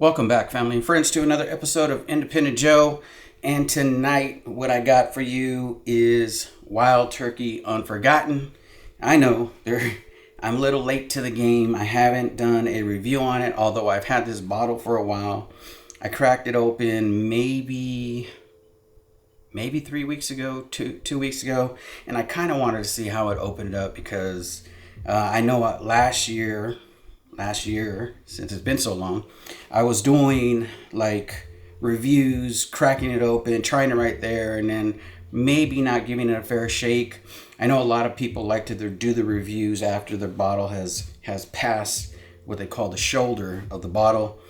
Welcome back, family and friends, to another episode of Independent Joe. And tonight, what I got for you is Wild Turkey Unforgotten. I know I'm a little late to the game. I haven't done a review on it, although I've had this bottle for a while. I cracked it open maybe 3 weeks ago, two weeks ago, and I kind of wanted to see how it opened up because I know last year, since it's been so long, I was doing like reviews, cracking it open, trying it right there, and then maybe not giving it a fair shake. I know a lot of people like to do the reviews after their bottle has passed what they call the shoulder of the bottle.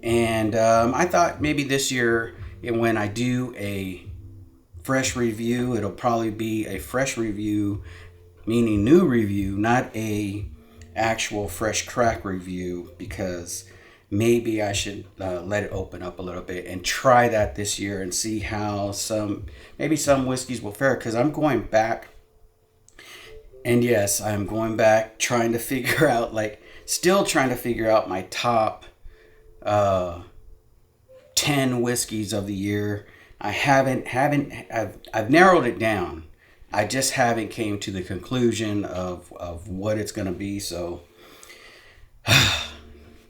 And I thought maybe this year, when I do a fresh review, it'll probably be a fresh review, meaning new review, not a actual fresh crack review, because maybe I should let it open up a little bit and try that this year and see how some whiskeys will fare, because I'm going back. And yes, I'm going back trying to figure out, still trying to figure out my top 10 whiskeys of the year. I've narrowed it down. I just haven't came to the conclusion of what it's going to be. So,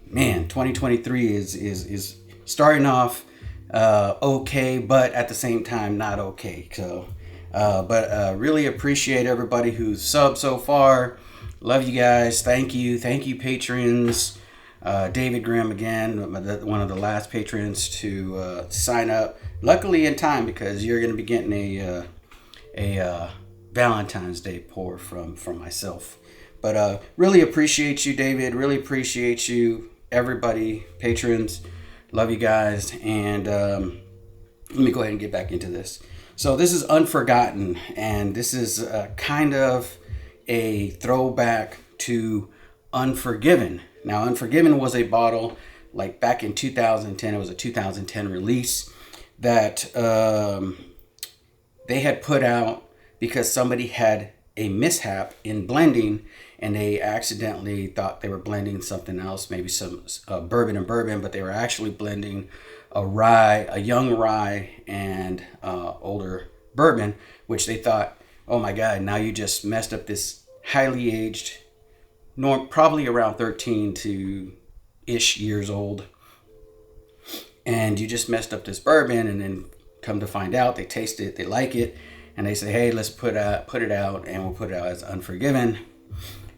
man, 2023 is starting off okay, but at the same time not okay. So, but really appreciate everybody who's subbed so far. Love you guys. Thank you, patrons. David Grimm again, one of the last patrons to sign up. Luckily in time, because you're going to be getting a Valentine's Day pour from myself. But really appreciate you, David. Really appreciate you, everybody, patrons. Love you guys. And let me go ahead and get back into this. So this is Unforgotten, and this is kind of a throwback to Unforgiven. Now, Unforgiven was a bottle back in 2010. It was a 2010 release that they had put out because somebody had a mishap in blending, and they accidentally thought they were blending something else, maybe some bourbon and bourbon, but they were actually blending a young rye and older bourbon, which they thought, oh my God, now you just messed up this highly aged, probably around 13 to ish years old, and you just messed up this bourbon. And then come to find out, they taste it, they like it, and they say, hey, let's put it out, and we'll put it out as Unforgiven.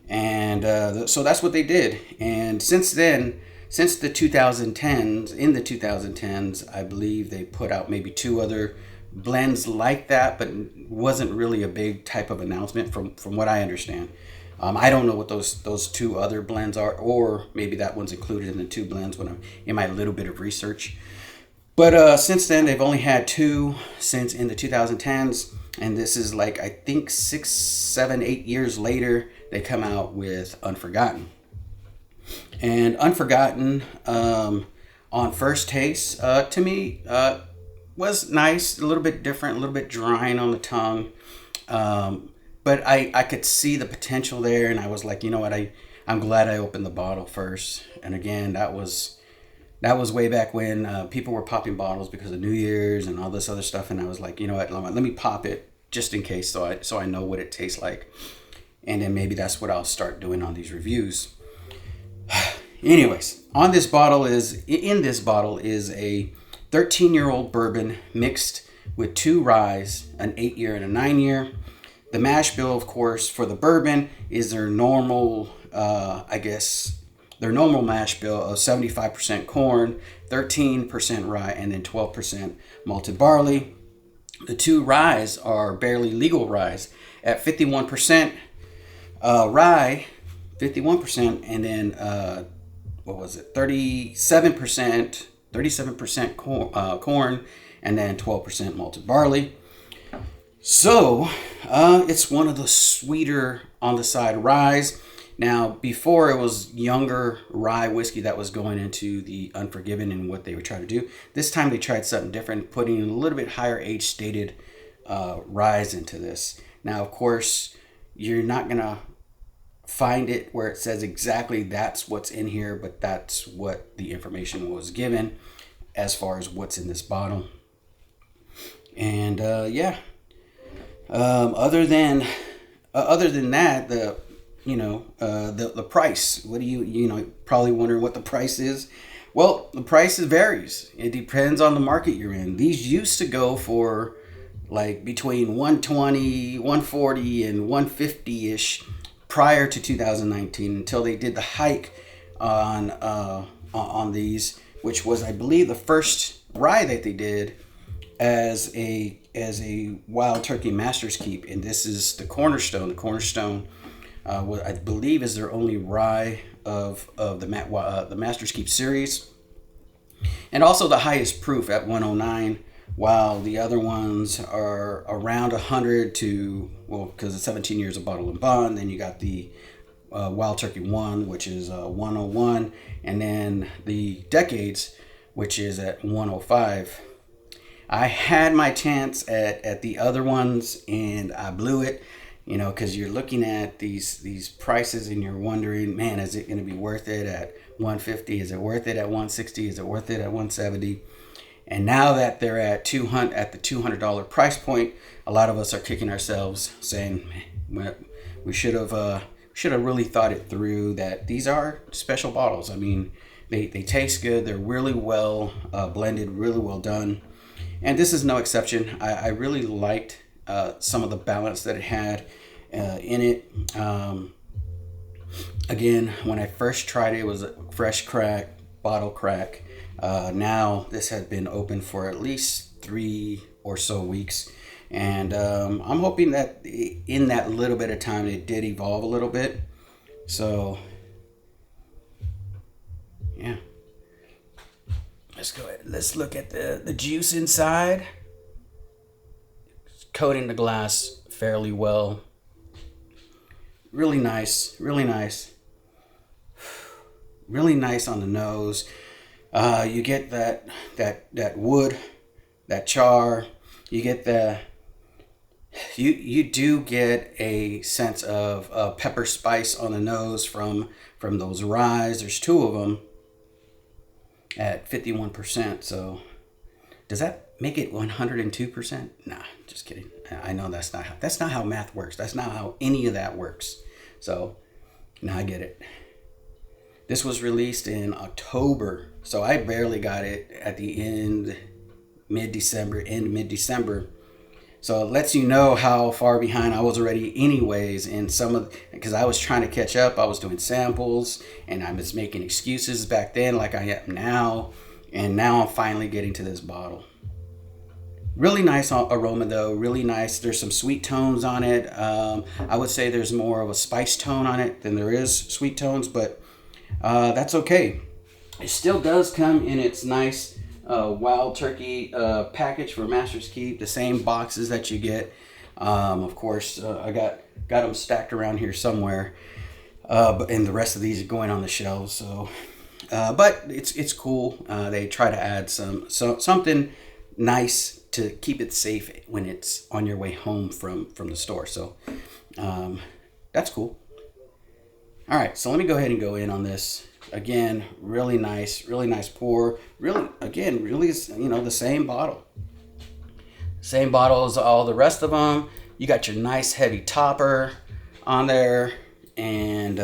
And so that's what they did. And since then, since the 2010s, I believe they put out maybe two other blends like that, but wasn't really a big type of announcement from what I understand. I don't know what those two other blends are, or maybe that one's included in the two blends when I'm in my little bit of research. But since then, they've only had two since in the 2010s, and this is I think 6, 7, 8 years later, they come out with Unforgotten. And Unforgotten, on first taste, to me, was nice, a little bit different, a little bit drying on the tongue. But I could see the potential there, and I was like, you know what, I'm glad I opened the bottle first. And again, that was way back when people were popping bottles because of New Year's and all this other stuff, and I was like, you know what, let me pop it just in case, so I know what it tastes like, and then maybe that's what I'll start doing on these reviews. Anyways, in this bottle is a 13-year-old bourbon mixed with 2 ryes, an 8-year and a 9-year. The mash bill, of course, for the bourbon is their normal, their normal mash bill of 75% corn, 13% rye, and then 12% malted barley. The 2 ryes are barely legal ryes at 51% rye, 51%, and then 37% corn, and then 12% malted barley. So it's one of the sweeter on the side ryes. Now, before, it was younger rye whiskey that was going into the Unforgiven and what they were trying to do. This time they tried something different, putting a little bit higher age stated ryes into this. Now, of course, you're not going to find it where it says exactly that's what's in here, but that's what the information was given as far as what's in this bottle. And yeah, other than that, the price. What do you probably wondering what the price is? Well, the price varies. It depends on the market you're in. These used to go for like between 120, 140, and 150 ish prior to 2019 until they did the hike on these, which was, I believe, the first rye that they did as a Wild Turkey Master's Keep, and this is the Cornerstone. The Cornerstone, what I believe, is their only rye of the Master's Keep series, and also the highest proof at 109. While the other ones are around 100 to, well, because it's 17 years of bottle and bond. Then you got the Wild Turkey 1, which is 101, and then the Decades, which is at 105. I had my chance at the other ones, and I blew it, because you're looking at these prices and you're wondering, man, is it going to be worth it at 150? Is it worth it at 160? Is it worth it at 170? And now that they're at the $200 price point, a lot of us are kicking ourselves, saying, we should have really thought it through. That these are special bottles. I mean, they taste good. They're really well blended, really well done, and this is no exception. I really liked some of the balance that it had in it. Again, when I first tried it, it was a fresh crack, bottle crack. Now this has been open for at least 3 or so weeks, and I'm hoping that in that little bit of time it did evolve a little bit. So yeah, let's go ahead. Let's look at the juice inside. It's coating the glass fairly well. Really nice, really nice, really nice on the nose. You get that wood, that char. You get you do get a sense of pepper spice on the nose from those ryes. There's 2 of them at 51%. So does that make it 102%? Nah, just kidding. I know that's not how math works. That's not how any of that works. So now I get it. This was released in October, so I barely got it at the end mid-December. So it lets you know how far behind I was already anyways in because I was trying to catch up. I was doing samples, and I was making excuses back then like I am now, and now I'm finally getting to this bottle. Really nice aroma though, really nice. There's some sweet tones on it. I would say there's more of a spice tone on it than there is sweet tones, but that's okay. It still does come in its nice Wild Turkey package for Master's Keep, the same boxes that you get. Of course, I got them stacked around here somewhere, and the rest of these are going on the shelves. So, but it's cool. They try to add something nice to keep it safe when it's on your way home from the store. So that's cool. All right, so let me go ahead and go in on this. Again, really nice pour. Really the same bottle. Same bottle as all the rest of them. You got your nice heavy topper on there, and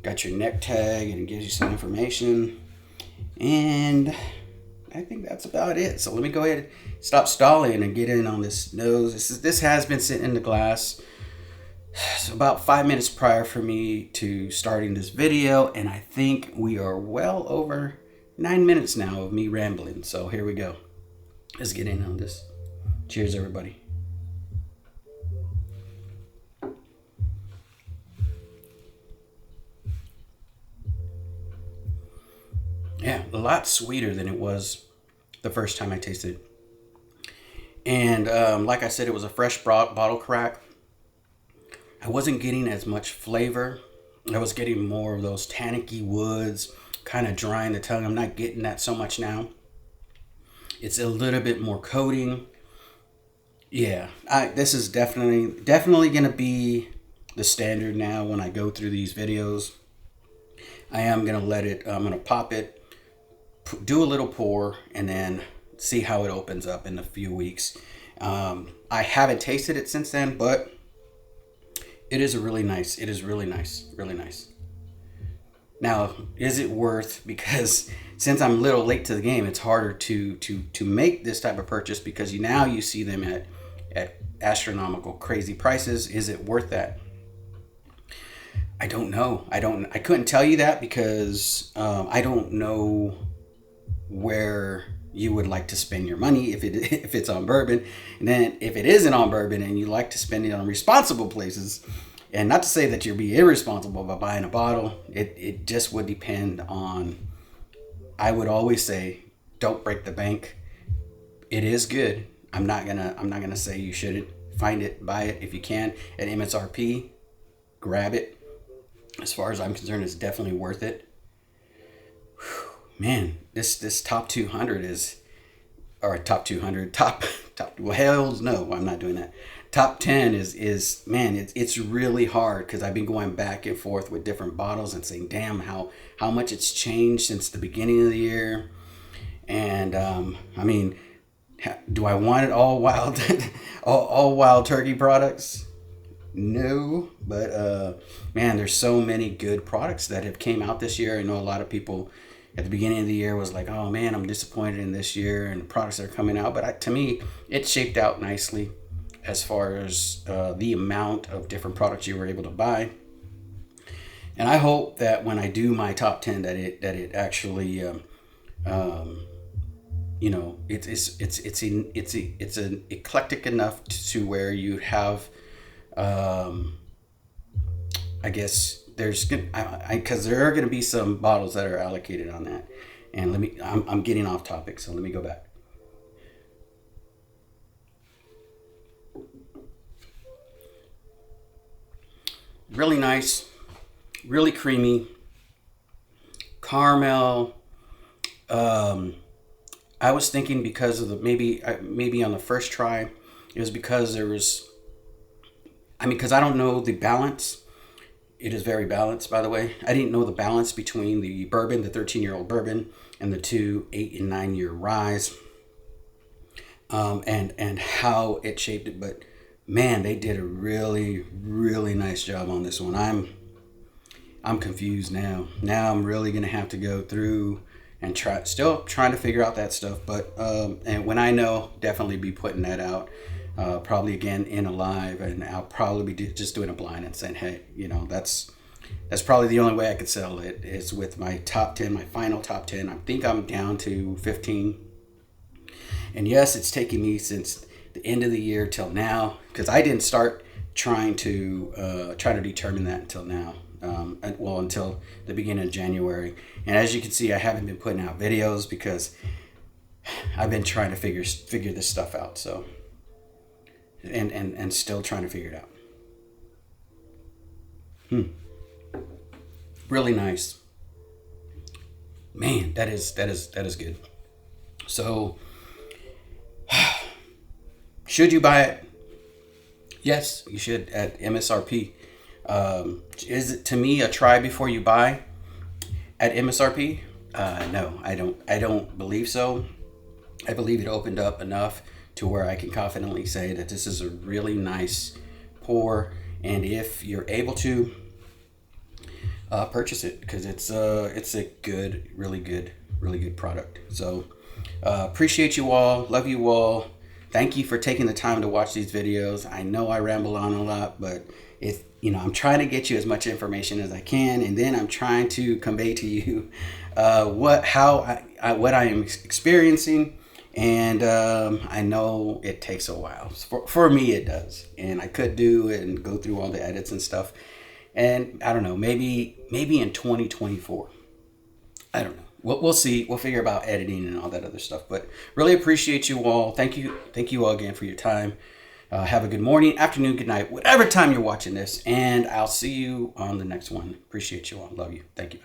got your neck tag, and it gives you some information. And I think that's about it. So let me go ahead and stop stalling and get in on this nose. This has been sitting in the glass. So about 5 minutes prior for me to starting this video, and I think we are well over 9 minutes now of me rambling. So here we go. Let's get in on this. Cheers, everybody. Yeah, a lot sweeter than it was the first time I tasted it. And like I said, it was a fresh bottle crack. I wasn't getting as much flavor. I was getting more of those tannicky woods, kind of drying the tongue. I'm not getting that so much now. It's a little bit more coating. Yeah, this is definitely going to be the standard now when I go through these videos. I am going to I'm going to pop it, do a little pour, and then see how it opens up in a few weeks. I haven't tasted it since then, but it is really nice. It is really nice. Really nice. Now, is it worth, because since I'm a little late to the game, it's harder to make this type of purchase, because now you see them at astronomical, crazy prices. Is it worth that? I don't know. I couldn't tell you that, because I don't know where you would like to spend your money if it's on bourbon. And then if it isn't on bourbon and you like to spend it on responsible places, and not to say that you're being irresponsible by buying a bottle, it just would depend on, I would always say, don't break the bank. It is good. I'm not gonna say you shouldn't. Find it, buy it if you can at MSRP. Grab it. As far as I'm concerned, it's definitely worth it. Whew, man, this top 200 is, or top 200, top. Well, hells no, I'm not doing that. Top 10 is man, it's really hard, because I've been going back and forth with different bottles and saying, damn, how much it's changed since the beginning of the year. And I mean, do I want it all wild, all wild turkey products? No, but man, there's so many good products that have came out this year. I know a lot of people at the beginning of the year was like, oh man, I'm disappointed in this year and the products that are coming out. But to me, it shaped out nicely as far as the amount of different products you were able to buy. And I hope that when I do my top 10, that it actually, it's an eclectic enough to where you have, I guess there's because there are going to be some bottles that are allocated on that. And I'm getting off topic, so let me go back. Really nice, really creamy, caramel. I was thinking, because of the maybe on the first try, it was because there was, because I don't know the balance. It is very balanced, by the way. I didn't know the balance between the bourbon, the 13-year-old bourbon, and the 2 8 and 9 year rye, and how it shaped it. But man, they did a really, really nice job on this one. I'm confused now. Now I'm really gonna have to go through and still trying to figure out that stuff. But and when I know, definitely be putting that out. Probably again in a live, and I'll probably be just doing a blind and saying, hey, that's probably the only way I could sell it, is with my top 10, my final top 10. I think I'm down to 15. And yes, it's taken me since the end of the year till now, because I didn't start trying to determine that until now. Until the beginning of January. And as you can see, I haven't been putting out videos because I've been trying to figure this stuff out. So, and still trying to figure it out. Really nice. Man, that is good. So, should you buy it? Yes, you should at MSRP. Is it, to me, a try before you buy at MSRP? No, I don't believe so. I believe it opened up enough to where I can confidently say that this is a really nice pour, and if you're able to, purchase it, because it's a good, really good product. So appreciate you all, love you all. Thank you for taking the time to watch these videos. I know I ramble on a lot, but I'm trying to get you as much information as I can, and then I'm trying to convey to you what I am experiencing. And I know it takes a while. For me, it does. And I could do it and go through all the edits and stuff. And I don't know, maybe in 2024. I don't know. We'll see. We'll figure about editing and all that other stuff. But really appreciate you all. Thank you all again for your time. Have a good morning, afternoon, good night, whatever time you're watching this. And I'll see you on the next one. Appreciate you all. Love you. Thank you.